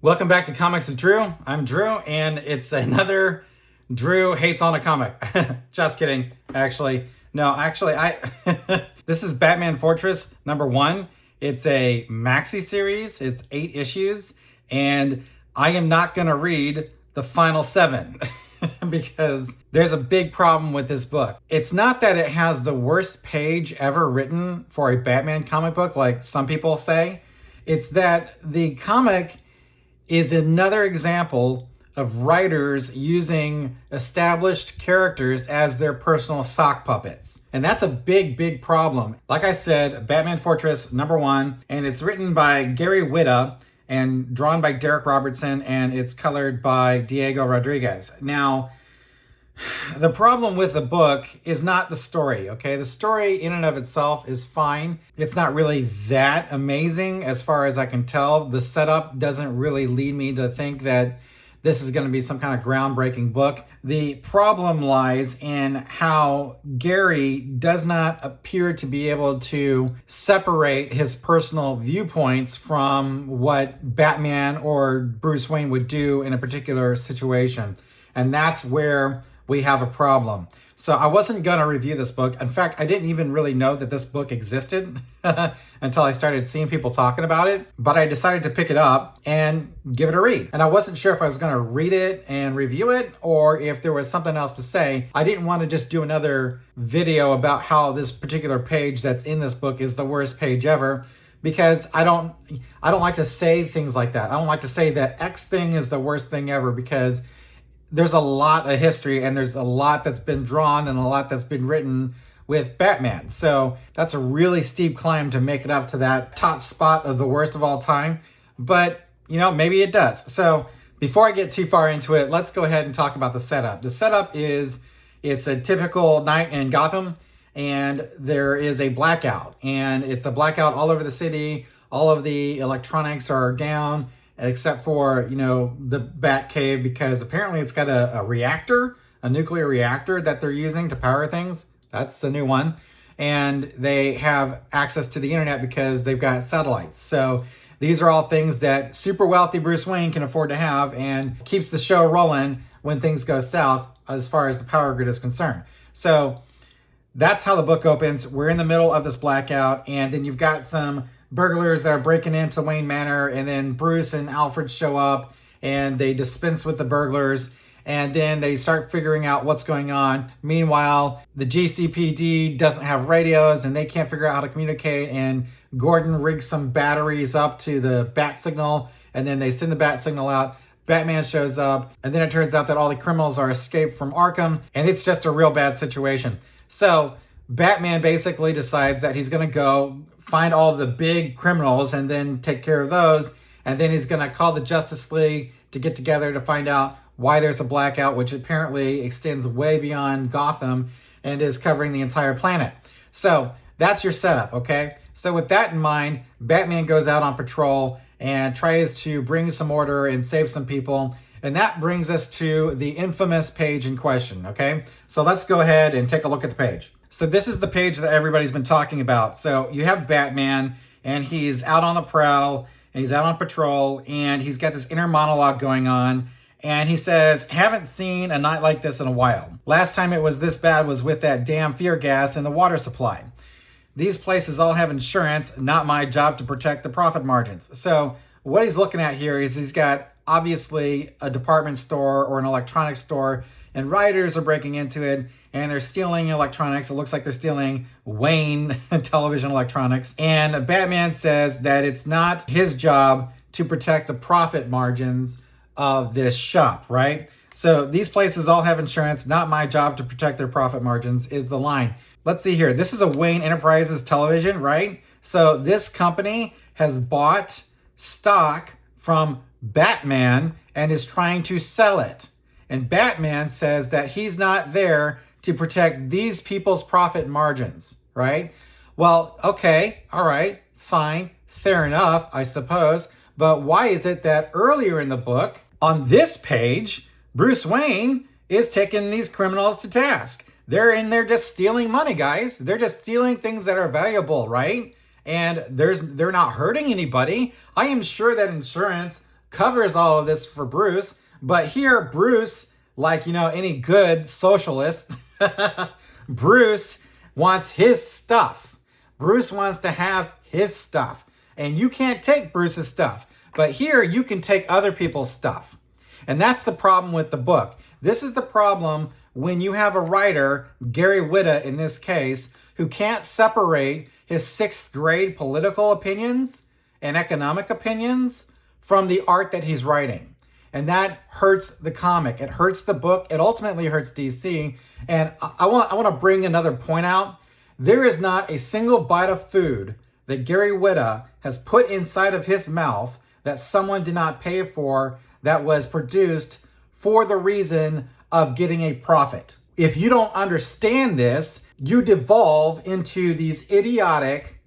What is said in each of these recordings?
Welcome back to Comics with Drew. I'm Drew, and it's another Drew Hates on a Comic. Just kidding, actually. No, actually, this is Batman Fortress #1. It's a Maxi Series. It's 8 issues, and I am not going to read the final 7 because there's a big problem with this book. It's not that it has the worst page ever written for a Batman comic book, like some people say. It's that the comic is another example of writers using established characters as their personal sock puppets. And that's a big problem. Like I said, Batman Fortress #1, and it's written by Gary Whitta and drawn by Derek Robertson, and it's colored by Diego Rodriguez. Now, the problem with the book is not the story, okay? The story in and of itself is fine. It's not really that amazing as far as I can tell. The setup doesn't really lead me to think that this is going to be some kind of groundbreaking book. The problem lies in how Gary does not appear to be able to separate his personal viewpoints from what Batman or Bruce Wayne would do in a particular situation. And that's where we have a problem. So I wasn't going to review this book. In fact, I didn't even really know that this book existed until I started seeing people talking about it. But I decided to pick it up and give it a read. And I wasn't sure if I was going to read it and review it or if there was something else to say. I didn't want to just do another video about how this particular page that's in this book is the worst page ever, because I don't like to say things like that. I don't like to say that X thing is the worst thing ever, because there's a lot of history and there's a lot that's been drawn and a lot that's been written with Batman. So that's a really steep climb to make it up to that top spot of the worst of all time. But, maybe it does. So before I get too far into it, let's go ahead and talk about the setup. The setup is, it's a typical night in Gotham, and there is a blackout. And it's a blackout all over the city. All of the electronics are down, except for, the Bat Cave, because apparently it's got a reactor, a nuclear reactor that they're using to power things. That's the new one. And they have access to the internet because they've got satellites. So these are all things that super wealthy Bruce Wayne can afford to have, and keeps the show rolling when things go south as far as the power grid is concerned. So that's how the book opens. We're in the middle of this blackout, and then you've got some burglars that are breaking into Wayne Manor, and then Bruce and Alfred show up and they dispense with the burglars, and then they start figuring out what's going on. Meanwhile, the GCPD doesn't have radios and they can't figure out how to communicate, and Gordon rigs some batteries up to the bat signal, and then they send the bat signal out. Batman shows up, and then it turns out that all the criminals are escaped from Arkham, and it's just a real bad situation. So Batman basically decides that he's going to go find all the big criminals and then take care of those. And then he's going to call the Justice League to get together to find out why there's a blackout, which apparently extends way beyond Gotham and is covering the entire planet. So that's your setup, okay? So with that in mind, Batman goes out on patrol and tries to bring some order and save some people. And that brings us to the infamous page in question, okay? So let's go ahead and take a look at the page. So this is the page that everybody's been talking about. So you have Batman, and he's out on the prowl, and he's out on patrol, and he's got this inner monologue going on. And he says, haven't seen a night like this in a while. Last time it was this bad was with that damn fear gas in the water supply. These places all have insurance, not my job to protect the profit margins. So what he's looking at here is he's got obviously a department store or an electronics store, and rioters are breaking into it, and they're stealing electronics. It looks like they're stealing Wayne television electronics. And Batman says that it's not his job to protect the profit margins of this shop, right? So these places all have insurance, not my job to protect their profit margins is the line. Let's see here. This is a Wayne Enterprises television, right? So this company has bought stock from Batman and is trying to sell it. And Batman says that he's not there to protect these people's profit margins, right? Well, okay, all right, fine, fair enough, I suppose. But why is it that earlier in the book, on this page, Bruce Wayne is taking these criminals to task? They're in there just stealing money, guys. They're just stealing things that are valuable, right? And they're not hurting anybody. I am sure that insurance covers all of this for Bruce. But here, Bruce, like, any good socialist, Bruce wants his stuff. Bruce wants to have his stuff. And you can't take Bruce's stuff. But here, you can take other people's stuff. And that's the problem with the book. This is the problem when you have a writer, Gary Whitta in this case, who can't separate his 6th grade political opinions and economic opinions from the art that he's writing. And that hurts the comic. It hurts the book. It ultimately hurts DC. And I want to bring another point out. There is not a single bite of food that Gary Whitta has put inside of his mouth that someone did not pay for that was produced for the reason of getting a profit. If you don't understand this, you devolve into these idiotic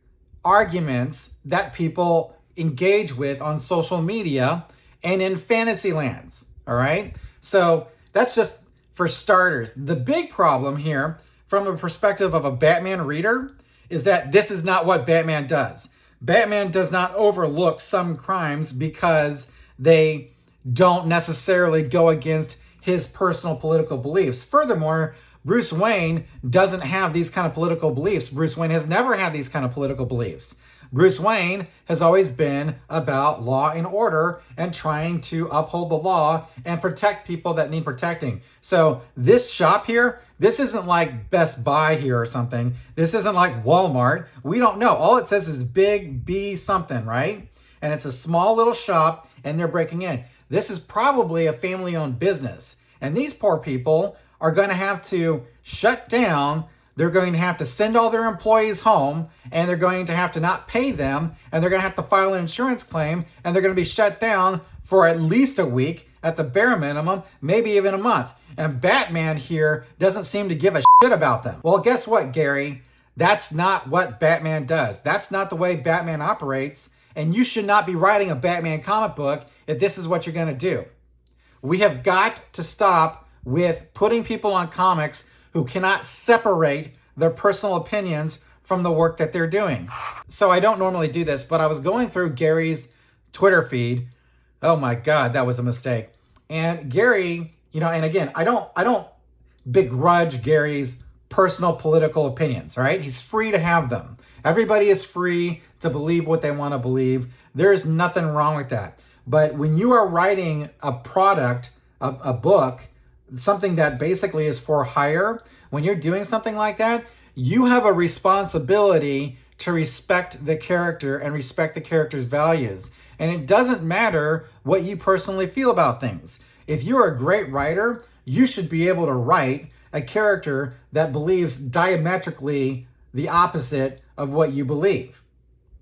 arguments that people engage with on social media and in fantasy lands, all right? So that's just for starters. The big problem here, from the perspective of a Batman reader, is that this is not what Batman does. Batman does not overlook some crimes because they don't necessarily go against his personal political beliefs. Furthermore, Bruce Wayne doesn't have these kind of political beliefs. Bruce Wayne has never had these kind of political beliefs. Bruce Wayne has always been about law and order and trying to uphold the law and protect people that need protecting. So this shop here, this isn't like Best Buy here or something. This isn't like Walmart. We don't know. All it says is Big B something, right? And it's a small little shop and they're breaking in. This is probably a family-owned business. And these poor people are going to have to shut down. They're going to have to send all their employees home, and they're going to have to not pay them, and they're going to have to file an insurance claim, and they're going to be shut down for at least a week, at the bare minimum, maybe even a month. And Batman here doesn't seem to give a shit about them. Well, guess what, Gary? That's not what Batman does. That's not the way Batman operates, and you should not be writing a Batman comic book if this is what you're going to do. We have got to stop with putting people on comics who cannot separate their personal opinions from the work that they're doing. So I don't normally do this, but I was going through Gary's Twitter feed. Oh my God, that was a mistake. And Gary, and again, I don't begrudge Gary's personal political opinions, right? He's free to have them. Everybody is free to believe what they want to believe. There's nothing wrong with that. But when you are writing a product, a book, something that basically is for hire, when you're doing something like that, you have a responsibility to respect the character and respect the character's values. And it doesn't matter what you personally feel about things. If you're a great writer, you should be able to write a character that believes diametrically the opposite of what you believe.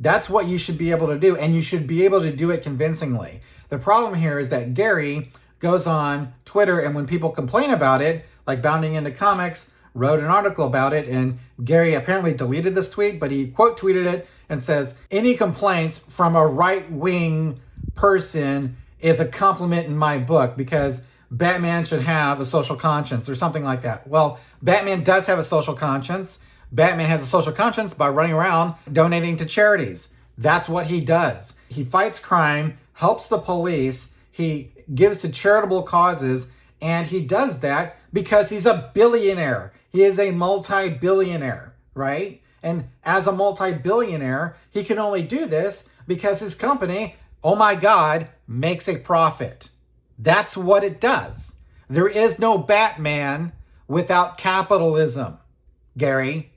That's what you should be able to do, and you should be able to do it convincingly. The problem here is that Gary goes on Twitter, and when people complain about it, like Bounding Into Comics wrote an article about it, and Gary apparently deleted this tweet, but he quote tweeted it and says, any complaints from a right-wing person is a compliment in my book because Batman should have a social conscience or something like that. Well, Batman does have a social conscience. Batman has a social conscience by running around donating to charities. That's what he does. He fights crime, helps the police, he gives to charitable causes, and he does that because he's a billionaire. He is a multi-billionaire, right? And as a multi-billionaire, he can only do this because his company, oh my God, makes a profit. That's what it does. There is no Batman without capitalism, Gary.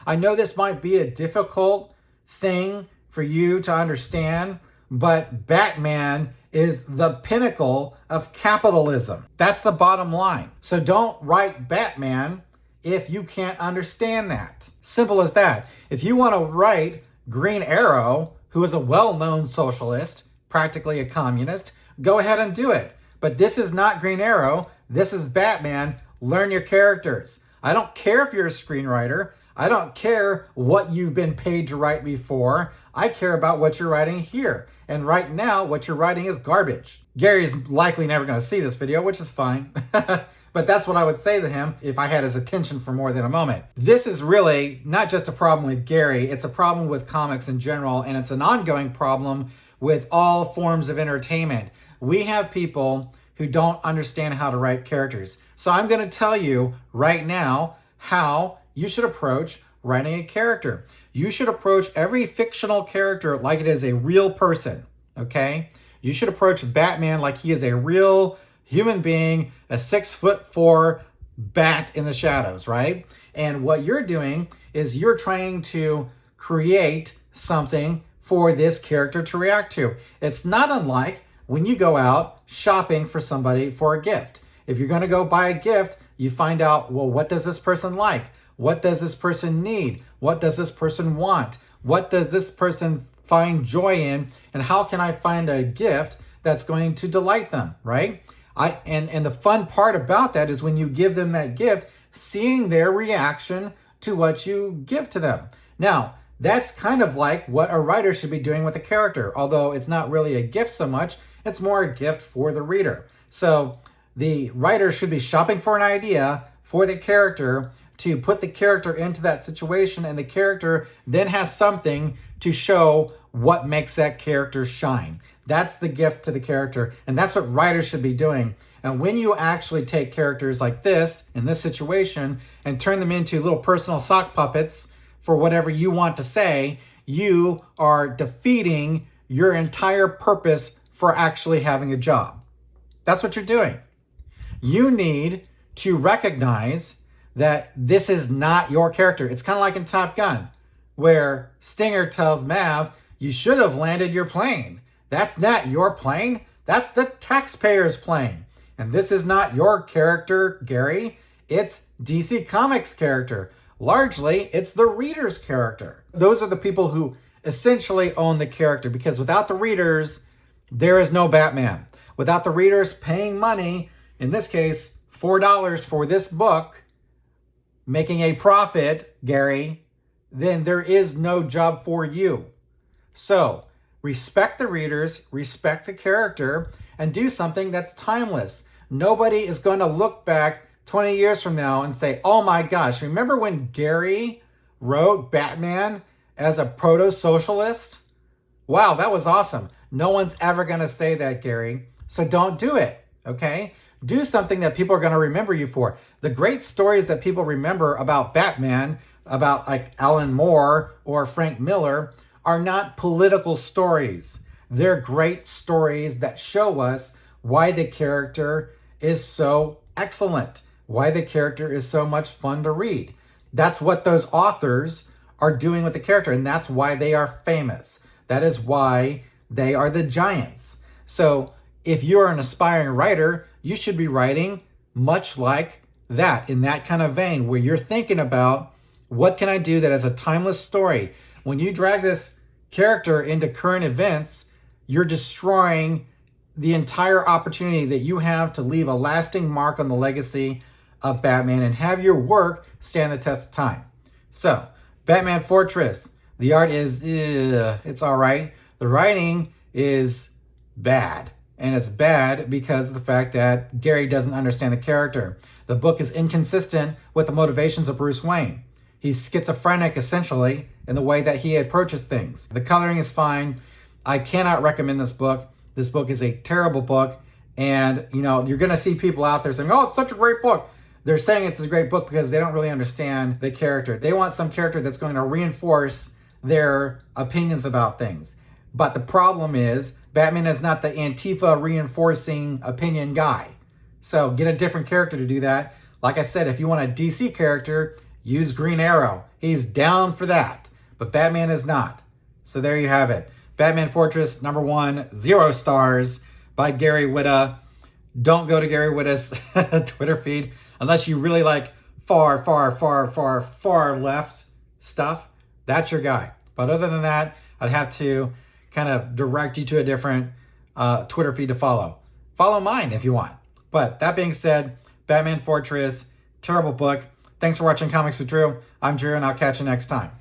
I know this might be a difficult thing for you to understand, but Batman is the pinnacle of capitalism. That's the bottom line. So don't write Batman if you can't understand that. Simple as that. If you want to write Green Arrow, who is a well-known socialist, practically a communist, go ahead and do it. But this is not Green Arrow. This is Batman. Learn your characters. I don't care if you're a screenwriter. I don't care what you've been paid to write before. I care about what you're writing here. And right now, what you're writing is garbage. Gary's likely never going to see this video, which is fine. But that's what I would say to him if I had his attention for more than a moment. This is really not just a problem with Gary. It's a problem with comics in general, and it's an ongoing problem with all forms of entertainment. We have people who don't understand how to write characters. So I'm going to tell you right now how you should approach writing a character. You should approach every fictional character like it is a real person, okay? You should approach Batman like he is a real human being, a 6'4" bat in the shadows, right? And what you're doing is you're trying to create something for this character to react to. It's not unlike when you go out shopping for somebody for a gift. If you're going to go buy a gift, you find out, well, what does this person like? What does this person need? What does this person want? What does this person find joy in? And how can I find a gift that's going to delight them, right? And the fun part about that is when you give them that gift, seeing their reaction to what you give to them. Now, that's kind of like what a writer should be doing with a character, although it's not really a gift so much, it's more a gift for the reader. So the writer should be shopping for an idea for the character to put the character into that situation, and the character then has something to show what makes that character shine. That's the gift to the character, and that's what writers should be doing. And when you actually take characters like this, in this situation, and turn them into little personal sock puppets for whatever you want to say, you are defeating your entire purpose for actually having a job. That's what you're doing. You need to recognize that this is not your character. It's kind of like in Top Gun, where Stinger tells Mav, you should have landed your plane. That's not your plane. That's the taxpayer's plane. And this is not your character, Gary. It's DC Comics' character. Largely, it's the reader's character. Those are the people who essentially own the character, because without the readers, there is no Batman. Without the readers paying money, in this case, $4 for this book, making a profit, Gary, then there is no job for you. So, respect the readers, respect the character, and do something that's timeless. Nobody is going to look back 20 years from now and say, oh my gosh, remember when Gary wrote Batman as a proto-socialist? Wow, that was awesome. No one's ever going to say that, Gary. So don't do it, okay? Do something that people are going to remember you for. The great stories that people remember about Batman, about like Alan Moore or Frank Miller, are not political stories. They're great stories that show us why the character is so excellent, why the character is so much fun to read. That's what those authors are doing with the character, and that's why they are famous. That is why they are the giants. So if you're an aspiring writer, you should be writing much like that, in that kind of vein, where you're thinking about, what can I do that is a timeless story? When you drag this character into current events, you're destroying the entire opportunity that you have to leave a lasting mark on the legacy of Batman and have your work stand the test of time. So, Batman Fortress, the art is, it's all right. The writing is bad. And it's bad because of the fact that Gary doesn't understand the character. The book is inconsistent with the motivations of Bruce Wayne. He's schizophrenic, essentially, in the way that he approaches things. The coloring is fine. I cannot recommend this book. This book is a terrible book. And, you know, you're going to see people out there saying, oh, it's such a great book. They're saying it's a great book because they don't really understand the character. They want some character that's going to reinforce their opinions about things. But the problem is, Batman is not the Antifa reinforcing opinion guy. So get a different character to do that. Like I said, if you want a DC character, use Green Arrow. He's down for that. But Batman is not. So there you have it. Batman Fortress, #1, 0 stars by Gary Whitta. Don't go to Gary Whitta's Twitter feed unless you really like far left stuff. That's your guy. But other than that, I'd have to kind of direct you to a different Twitter feed to follow. Follow mine if you want. But that being said, Batman Fortress, terrible book. Thanks for watching Comics with Drew. I'm Drew, and I'll catch you next time.